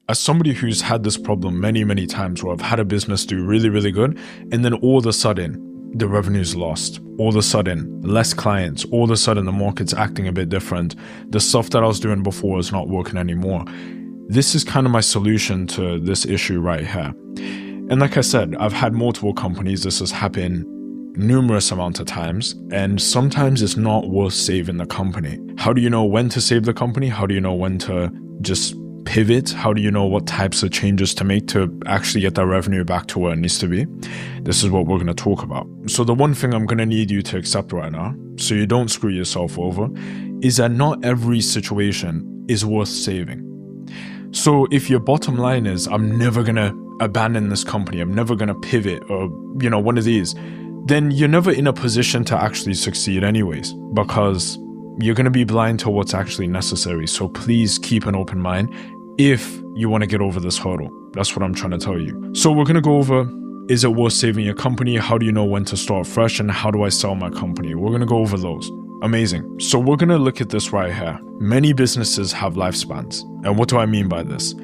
as somebody who's had this problem many, many times where I've had a business do really, really good, and then all of a sudden, the revenue's lost. All of a sudden, less clients. All of a sudden, the market's acting a bit different. The stuff that I was doing before is not working anymore. This is kind of my solution to this issue right here. And like I said, I've had multiple companies. This has happened numerous amount of times, and sometimes it's not worth saving the company. How do you know when to save the company? How do you know when to just pivot? How do you know what types of changes to make to actually get that revenue back to where it needs to be? This is what we're going to talk about. So the one thing I'm going to need you to accept right now, so you don't screw yourself over, is that not every situation is worth saving. So if your bottom line is, I'm never going to abandon this company, I'm never going to pivot, or, one of these, then you're never in a position to actually succeed anyways, because you're going to be blind to what's actually necessary. So please keep an open mind if you want to get over this hurdle. That's what I'm trying to tell you. So we're going to go over, is it worth saving your company? How do you know when to start fresh? And how do I sell my company? We're going to go over those. Amazing. So we're going to look at this right here. Many businesses have lifespans. And what do I mean by this?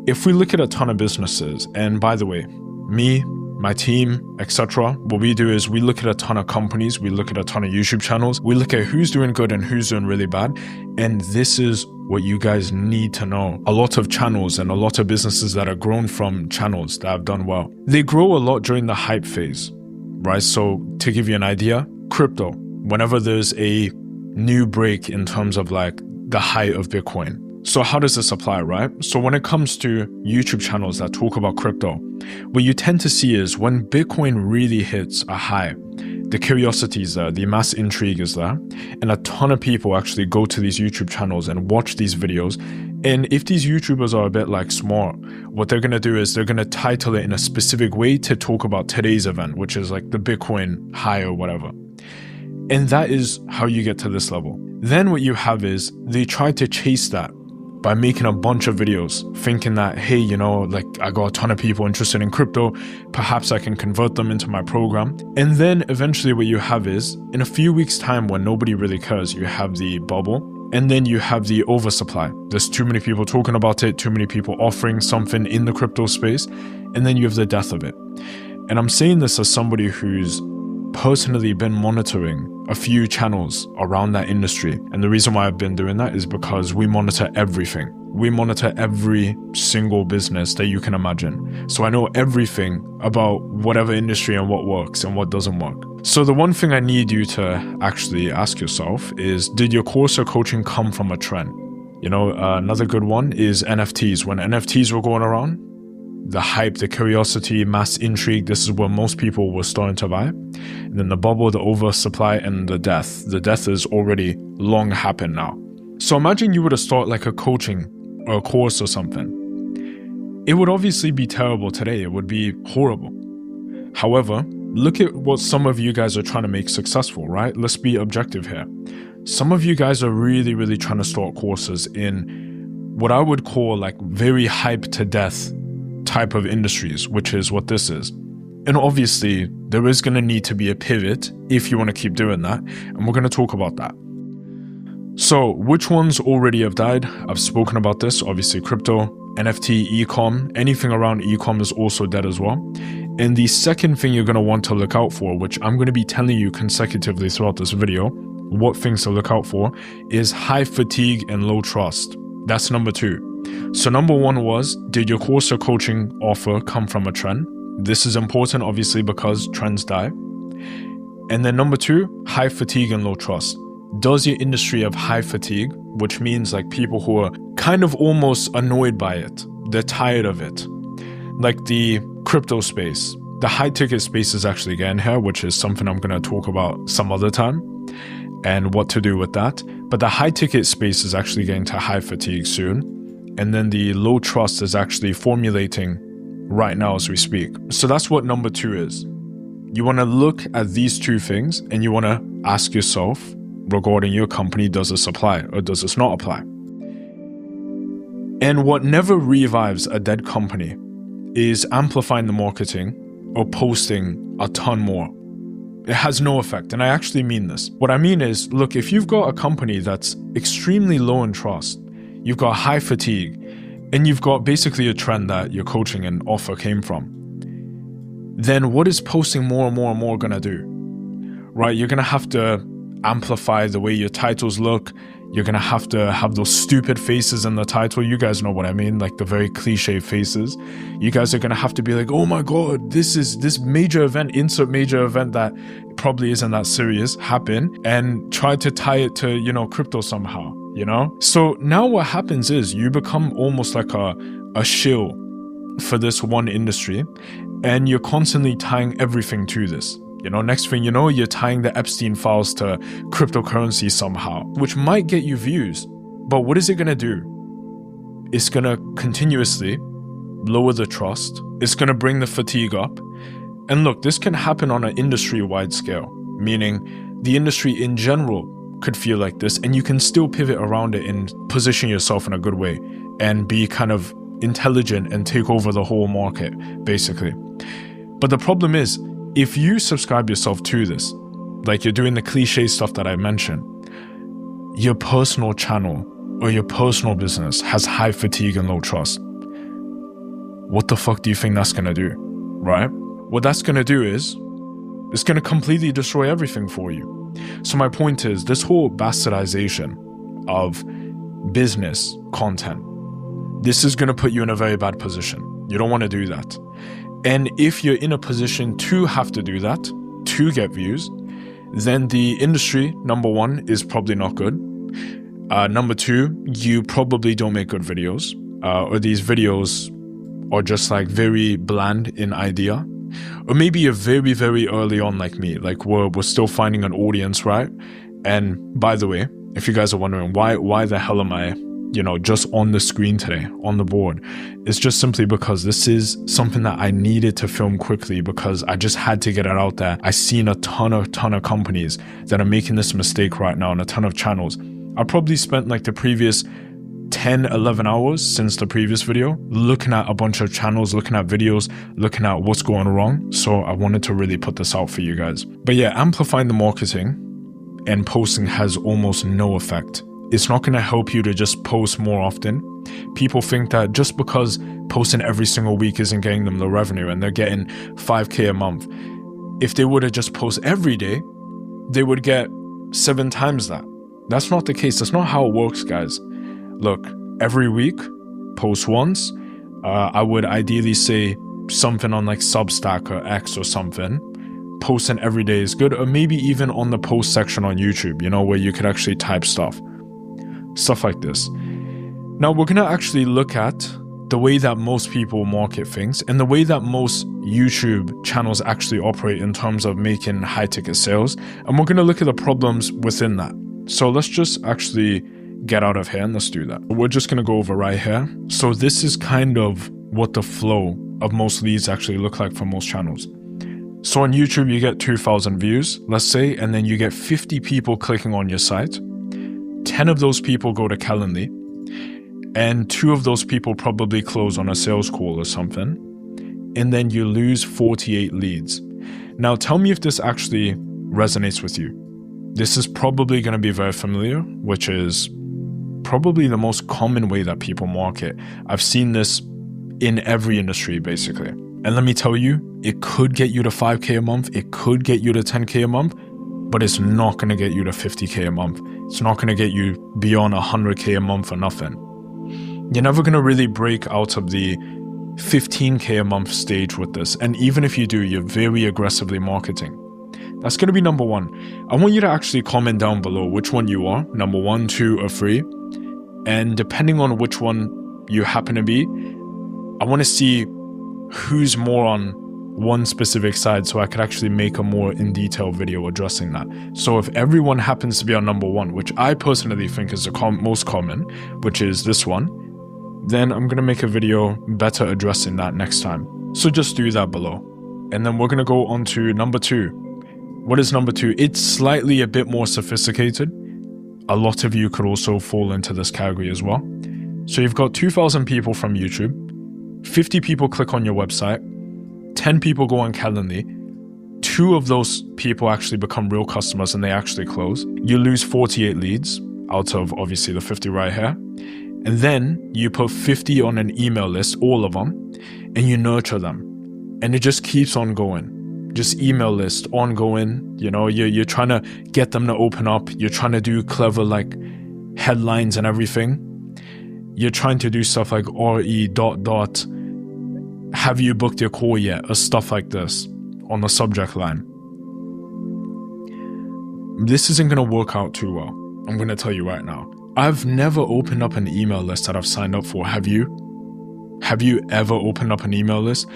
If we look at a ton of businesses, and by the way, me, my team, etc., what we do is we look at a ton of companies, we look at a ton of YouTube channels, we look at who's doing good and who's doing really bad, and this is what you guys need to know. A lot of channels and a lot of businesses that are grown from channels that have done well, they grow a lot during the hype phase, right? So to give you an idea, crypto, whenever there's a new break in terms of like the height of Bitcoin. So how does this apply, right? So when it comes to YouTube channels that talk about crypto, what you tend to see is when Bitcoin really hits a high, the curiosity is there, the mass intrigue is there, and a ton of people actually go to these YouTube channels and watch these videos. And if these YouTubers are a bit like smart, what they're going to do is they're going to title it in a specific way to talk about today's event, which is like the Bitcoin high or whatever. And that is how you get to this level. Then what you have is they try to chase that by making a bunch of videos, thinking that, hey, like I got a ton of people interested in crypto, perhaps I can convert them into my program. And then eventually what you have is, in a few weeks' time when nobody really cares, you have the bubble, and then you have the oversupply. There's too many people talking about it, too many people offering something in the crypto space, and then you have the death of it. And I'm saying this as somebody who's personally been monitoring a few channels around that industry. And the reason why I've been doing that is because we monitor everything. We monitor every single business that you can imagine. So I know everything about whatever industry and what works and what doesn't work. So the one thing I need you to actually ask yourself is, did your course or coaching come from a trend? Another good one is NFTs. When NFTs were going around, the hype, the curiosity, mass intrigue, this is where most people were starting to buy. And then the bubble, the oversupply, and the death. The death is already long happened now. So imagine you were to start like a coaching or a course or something. It would obviously be terrible today. It would be horrible. However, look at what some of you guys are trying to make successful, right? Let's be objective here. Some of you guys are really, really trying to start courses in what I would call like very hype to death type of industries, which is what this is. And obviously, there is going to need to be a pivot if you want to keep doing that. And we're going to talk about that. So which ones already have died? I've spoken about this. Obviously, crypto, NFT, e-com, anything around e-com is also dead as well. And the second thing you're going to want to look out for, which I'm going to be telling you consecutively throughout this video, what things to look out for, is high fatigue and low trust. That's number 2. So number 1 was, did your course or coaching offer come from a trend? This is important, obviously, because trends die. And then number 2, high fatigue and low trust. Does your industry have high fatigue, which means like people who are kind of almost annoyed by it? They're tired of it. Like the crypto space. The high ticket space is actually getting here, which is something I'm going to talk about some other time and what to do with that. But the high ticket space is actually getting to high fatigue soon. And then the low trust is actually formulating right now as we speak. So that's what number 2 is. You want to look at these 2 things and you want to ask yourself regarding your company, does this apply or does this not apply? And what never revives a dead company is amplifying the marketing or posting a ton more. It has no effect. And I actually mean this. What I mean is, look, if you've got a company that's extremely low in trust, you've got high fatigue, and you've got basically a trend that your coaching and offer came from, then what is posting more and more and more gonna do? Right? You're gonna have to amplify the way your titles look. You're gonna have to have those stupid faces in the title. You guys know what I mean, like the very cliche faces. You guys are gonna have to be like, oh my god, this major event, insert major event that probably isn't that serious, happen, and try to tie it to, you know, crypto somehow, you know? So now what happens is you become almost like a shill for this one industry, and you're constantly tying everything to this. You know, next thing you know, you're tying the Epstein files to cryptocurrency somehow, which might get you views. But what is it going to do? It's going to continuously lower the trust. It's going to bring the fatigue up. And look, this can happen on an industry-wide scale, meaning the industry in general could feel like this, and you can still pivot around it and position yourself in a good way and be kind of intelligent and take over the whole market, basically. But the problem is, if you subscribe yourself to this, like you're doing the cliche stuff that I mentioned, your personal channel or your personal business has high fatigue and low trust. What the fuck do you think that's gonna do, right? What that's gonna do is, it's gonna completely destroy everything for you. So my point is, this whole bastardization of business content, this is gonna put you in a very bad position. You don't wanna do that. And if you're in a position to have to do that, to get views, then the industry, number one, is probably not good. Number two, you probably don't make good videos, or these videos are just like very bland in idea. Or maybe you're very, very early on like me, like we're still finding an audience, right? And by the way, if you guys are wondering why the hell am I, you know, just on the screen today, on the board, it's just simply because this is something that I needed to film quickly because I just had to get it out there. I've seen a ton of companies that are making this mistake right now, and a ton of channels. I probably spent like the previous 10, 11 hours since the previous video looking at a bunch of channels, looking at videos, looking at what's going wrong. So I wanted to really put this out for you guys. But yeah, amplifying the marketing and posting has almost no effect. It's not going to help you to just post more often. People think that just because posting every single week isn't getting them the revenue and they're getting 5K a month, if they would have just post every day, they would get 7 times that. That's not the case. That's not how it works, guys. Look, every week, post once. I would ideally say something on like Substack or X or something. Posting every day is good, or maybe even on the post section on YouTube, you know, where you could actually type stuff like this. Now we're gonna actually look at the way that most people market things and the way that most YouTube channels actually operate in terms of making high ticket sales, and we're gonna look at the problems within that. So let's just actually get out of here and let's do that. We're just gonna go over right here. So this is kind of what the flow of most leads actually look like for most channels. So on YouTube you get 2,000 views, let's say, and then you get 50 people clicking on your site. 10 of those people go to Calendly, and 2 of those people probably close on a sales call or something, and then you lose 48 leads. Now tell me if this actually resonates with you. This is probably going to be very familiar, which is probably the most common way that people market. I've seen this in every industry, basically. And let me tell you, it could get you to 5K a month, it could get you to 10K a month, but it's not going to get you to 50K a month. It's not going to get you beyond 100K a month or nothing. You're never going to really break out of the 15K a month stage with this. And even if you do, you're very aggressively marketing. That's going to be number one. I want you to actually comment down below which one you are, number 1, 2, or 3. And depending on which one you happen to be, I want to see who's more on one specific side so I could actually make a more in-detail video addressing that. So if everyone happens to be on number 1, which I personally think is the most common, which is this one, then I'm going to make a video better addressing that next time. So just do that below. And then we're going to go on to number 2. What is number 2? It's slightly a bit more sophisticated. A lot of you could also fall into this category as well. So you've got 2,000 people from YouTube, 50 people click on your website, 10 people go on Calendly, 2 of those people actually become real customers and they actually close. You lose 48 leads out of obviously the 50 right here. And then you put 50 on an email list, all of them, and you nurture them. And it just keeps on going. Just email list, ongoing. You know, you're trying to get them to open up. You're trying to do clever like headlines and everything. You're trying to do stuff like RE ... have you booked your call yet? Or stuff like this on the subject line. This isn't going to work out too well. I'm going to tell you right now. I've never opened up an email list that I've signed up for. Have you? Have you ever opened up an email list?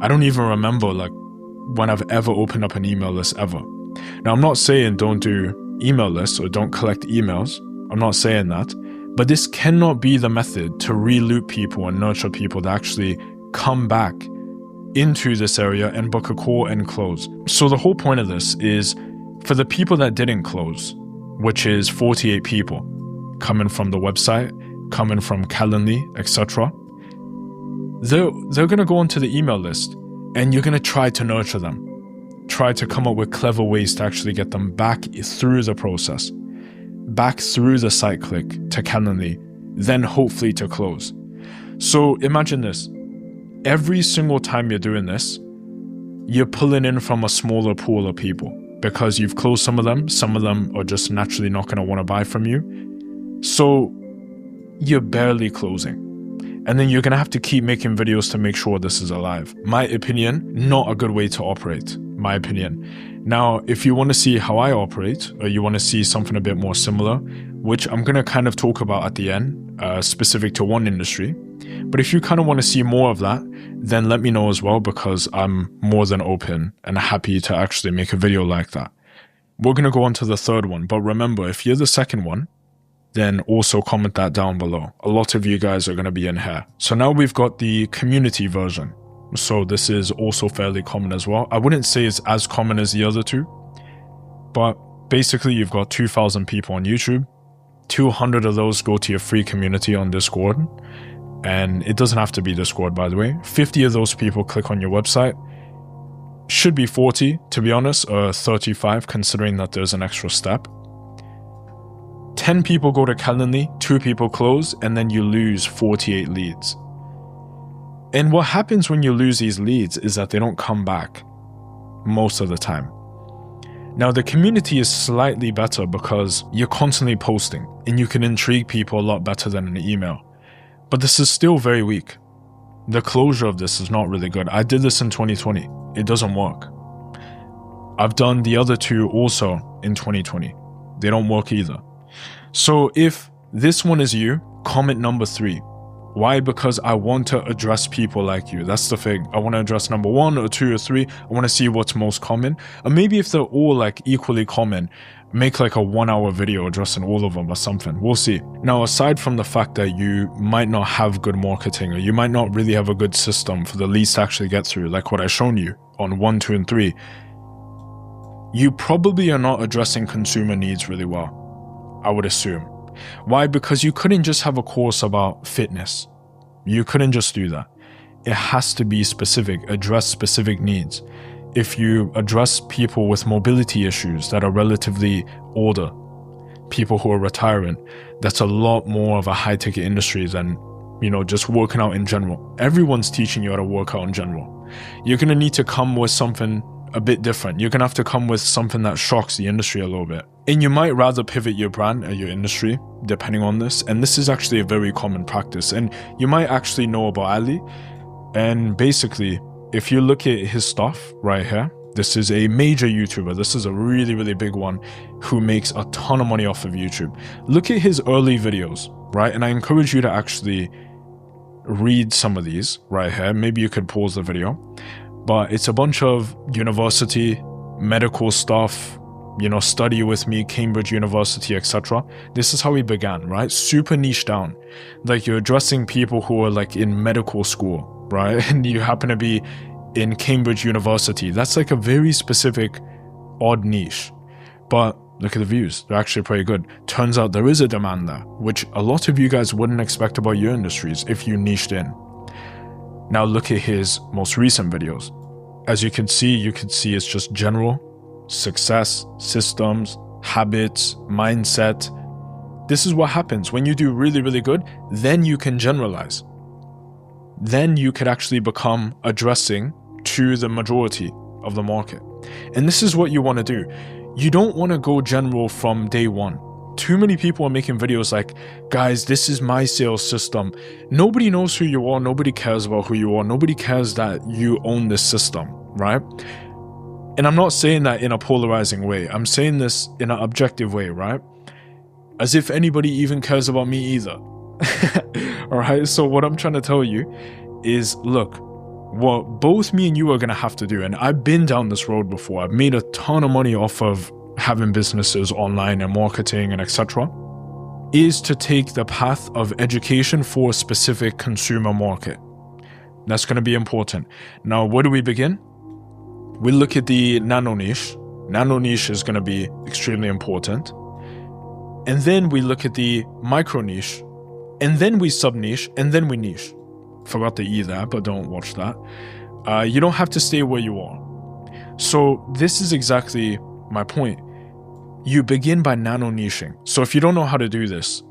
I don't even remember like when I've ever opened up an email list ever. Now, I'm not saying don't do email lists or don't collect emails. I'm not saying that. But this cannot be the method to re-loop people and nurture people to actually come back into this area and book a call and close. So the whole point of this is for the people that didn't close, which is 48 people coming from the website, coming from Calendly, etc. They're going to go onto the email list and you're going to try to nurture them. Try to come up with clever ways to actually get them back through the process, back through the site click to Calendly, then hopefully to close. So imagine this. Every single time you're doing this, you're pulling in from a smaller pool of people because you've closed some of them are just naturally not going to want to buy from you. So you're barely closing. And then you're going to have to keep making videos to make sure this is alive. My opinion, not a good way to operate, my opinion. Now, if you want to see how I operate, or you want to see something a bit more similar, which I'm going to kind of talk about at the end, specific to one industry. But if you kind of want to see more of that, then let me know as well, because I'm more than open and happy to actually make a video like that. We're going to go on to the third one. But remember, if you're the second one, then also comment that down below. A lot of you guys are going to be in here. So now we've got the community version. So this is also fairly common as well. I wouldn't say it's as common as the other two, but basically you've got 2,000 people on YouTube. 200 of those go to your free community on Discord. And it doesn't have to be Discord, by the way. 50 of those people click on your website. Should be 40, to be honest, or 35, considering that there's an extra step. 10 people go to Calendly, 2 people close, and then you lose 48 leads. And what happens when you lose these leads is that they don't come back most of the time. Now, the community is slightly better because you're constantly posting and you can intrigue people a lot better than an email. But this is still very weak. The closure of this is not really good. I did this in 2020. It doesn't work. I've done the other two also in 2020. They don't work either. So if this one is you, comment number 3. Why? Because I want to address people like you. That's the thing. I want to address number 1 or 2 or 3. I want to see what's most common. Or maybe if they're all like equally common, make like a 1-hour video addressing all of them or something. We'll see. Now, aside from the fact that you might not have good marketing or you might not really have a good system for the leads to actually get through, like what I've shown you on 1, 2, and 3, you probably are not addressing consumer needs really well, I would assume. Why? Because you couldn't just have a course about fitness. You couldn't just do that. It has to be specific, address specific needs. If you address people with mobility issues that are relatively older, people who are retiring, that's a lot more of a high-ticket industry than, you know, just working out in general. Everyone's teaching you how to work out in general. You're going to need to come with something a bit different. You're going to have to come with something that shocks the industry a little bit. And you might rather pivot your brand or your industry, depending on this. And this is actually a very common practice. And you might actually know about Ali. And basically, if you look at his stuff right here, this is a major YouTuber. This is a really, really big one who makes a ton of money off of YouTube. Look at his early videos, right? And I encourage you to actually read some of these right here. Maybe you could pause the video. But it's a bunch of university, medical stuff, you know, study with me, Cambridge University, etc. This is how he began, right? Super niche down. Like you're addressing people who are like in medical school, right? And you happen to be in Cambridge University. That's like a very specific, odd niche. But look at the views. They're actually pretty good. Turns out there is a demand there, which a lot of you guys wouldn't expect about your industries if you niched in. Now look at his most recent videos. As you can see it's just general success, systems, habits, mindset, This is what happens when you do really, really good. Then you can generalize. Then you could actually become addressing to the majority of the market. And this is what you want to do. You don't want to go general from day one. Too many people are making videos like, guys, this is my sales system. Nobody knows who you are. Nobody cares about who you are. Nobody cares that you own this system, right? And I'm not saying that in a polarizing way. I'm saying this in an objective way, right? As if anybody even cares about me either. All right. So what I'm trying to tell you is, look, what both me and you are going to have to do, and I've been down this road before. I've made a ton of money off of having businesses online and marketing and etc., is to take the path of education for a specific consumer market. That's going to be important. Now, where do we begin? We look at the nano niche. Nano niche is going to be extremely important. And then we look at the micro niche, and then we sub niche, and then we niche. Forgot the E there, but don't watch that. You don't have to stay where you are. So this is exactly my point. You begin by nano niching. So if you don't know how to do this,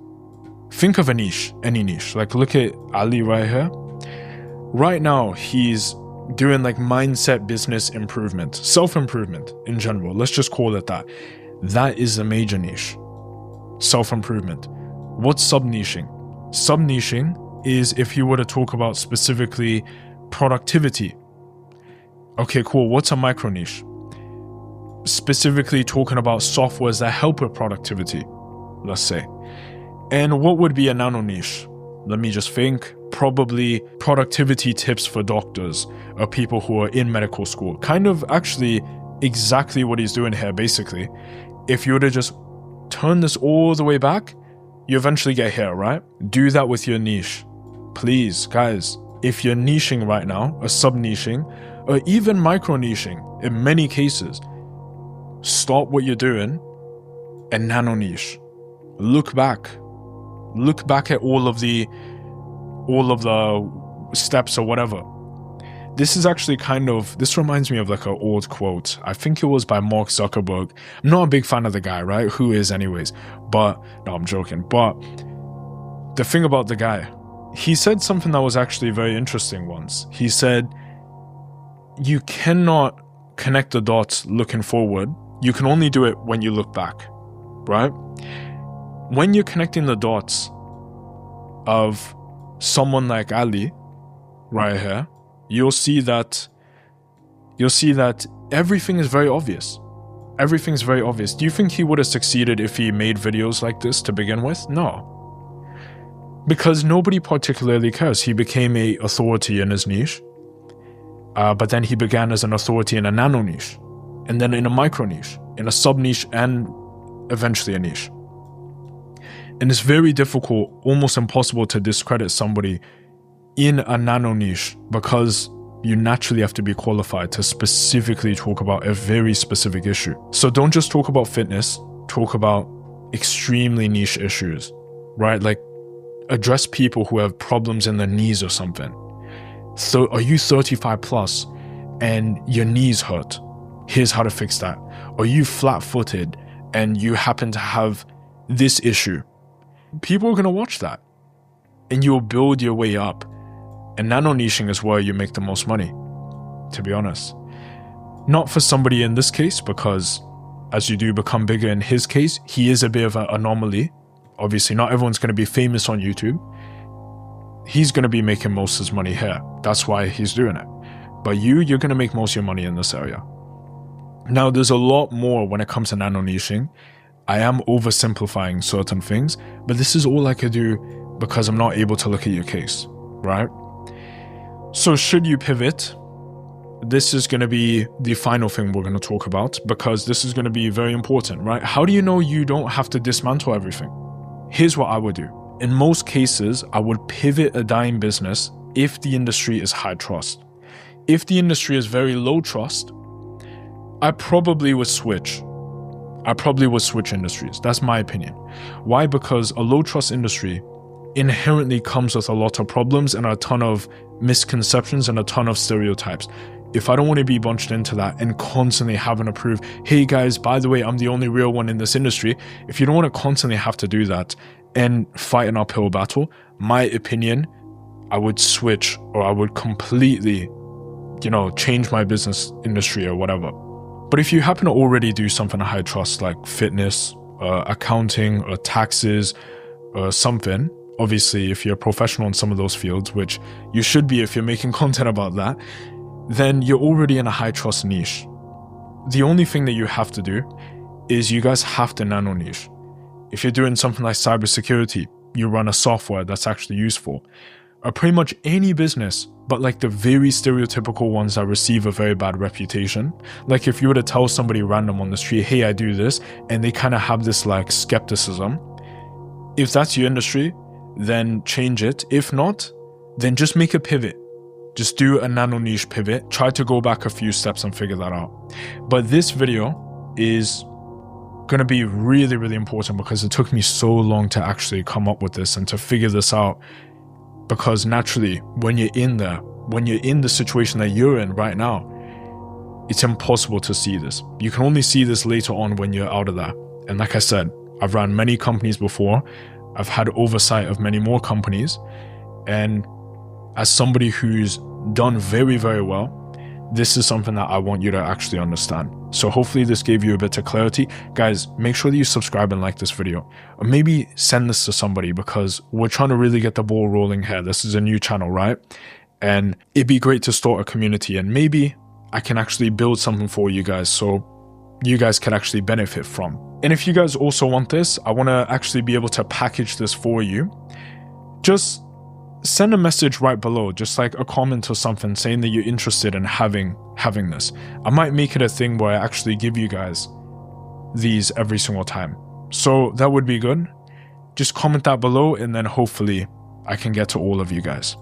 think of a niche, any niche. Like look at Ali right here. Right now, he's doing like mindset business improvement, self-improvement in general. Let's just call it that. That is a major niche. Self-improvement. What's sub-niching? Sub-niching is if you were to talk about specifically productivity. Okay, cool. What's a micro niche? Specifically talking about softwares that help with productivity, let's say. And what would be a nano niche? Let me just think. Probably productivity tips for doctors or people who are in medical school. Kind of actually exactly what he's doing here, basically. If you were to just turn this all the way back, you eventually get here, right? Do that with your niche. Please, guys, if you're niching right now, or sub-niching, or even micro-niching in many cases, stop what you're doing and nano-niche. Look back. Look back at all of the steps or whatever. This is actually this reminds me of like an old quote. I think it was by Mark Zuckerberg. I'm not a big fan of the guy, right? Who is anyways? But, no, I'm joking. But the thing about the guy, he said something that was actually very interesting once. He said, you cannot connect the dots looking forward. You can only do it when you look back, right? When you're connecting the dots of someone like Ali, right here, you'll see that everything is very obvious. Everything's very obvious. Do you think he would have succeeded if he made videos like this to begin with? No. Because nobody particularly cares. He became an authority in his niche, but then he began as an authority in a nano niche, and then in a micro niche, in a sub niche, and eventually a niche. And it's very difficult, almost impossible to discredit somebody in a nano niche because you naturally have to be qualified to specifically talk about a very specific issue. So don't just talk about fitness, talk about extremely niche issues, right? Like address people who have problems in their knees or something. So are you 35 plus and your knees hurt? Here's how to fix that. Are you flat-footed and you happen to have this issue? People are going to watch that and you'll build your way up. And nano niching is where you make the most money, to be honest. Not for somebody in this case, because as you do become bigger in his case, he is a bit of an anomaly. Obviously, not everyone's going to be famous on YouTube. He's going to be making most of his money here. That's why he's doing it. But you're going to make most of your money in this area. Now, there's a lot more when it comes to nano niching. I am oversimplifying certain things, but this is all I could do because I'm not able to look at your case, right? So should you pivot? This is going to be the final thing we're going to talk about because this is going to be very important, right? How do you know you don't have to dismantle everything? Here's what I would do. In most cases, I would pivot a dying business if the industry is high trust. If the industry is very low trust, I probably would switch. Industries. That's my opinion. Why? Because a low trust industry inherently comes with a lot of problems and a ton of misconceptions and a ton of stereotypes. if I don't want to be bunched into that and constantly having to prove, hey guys, by the way, I'm the only real one in this industry. If you don't want to constantly have to do that and fight an uphill battle, my opinion, I would switch, or I would completely, change my business industry or whatever. But if you happen to already do something high trust like fitness, accounting, or taxes, or something, obviously if you're a professional in some of those fields, which you should be if you're making content about that, then you're already in a high trust niche. The only thing that you have to do is you guys have to nano niche. If you're doing something like cybersecurity, you run a software that's actually useful, or pretty much any business, but like the very stereotypical ones that receive a very bad reputation. Like if you were to tell somebody random on the street, hey, I do this, and they kind of have this like skepticism, if that's your industry, then change it. If not, then just make a pivot. Just do a nano niche pivot. Try to go back a few steps and figure that out. But this video is going to be really, really important because it took me so long to actually come up with this and to figure this out. Because naturally, when you're in the situation that you're in right now, it's impossible to see this. You can only see this later on when you're out of that. And like I said, I've run many companies before. I've had oversight of many more companies. And as somebody who's done very, very well, this is something that I want you to actually understand. So hopefully this gave you a bit of clarity. Guys, make sure that you subscribe and like this video. Or maybe send this to somebody, because we're trying to really get the ball rolling here. This is a new channel, right? And it'd be great to start a community, and maybe I can actually build something for you guys so you guys can actually benefit from. And if you guys also want this, I want to actually be able to package this for you. Just send a message right below, just like a comment or something saying that you're interested in having this. I might make it a thing where I actually give you guys these every single time. So that would be good. Just comment that below, and then hopefully I can get to all of you guys.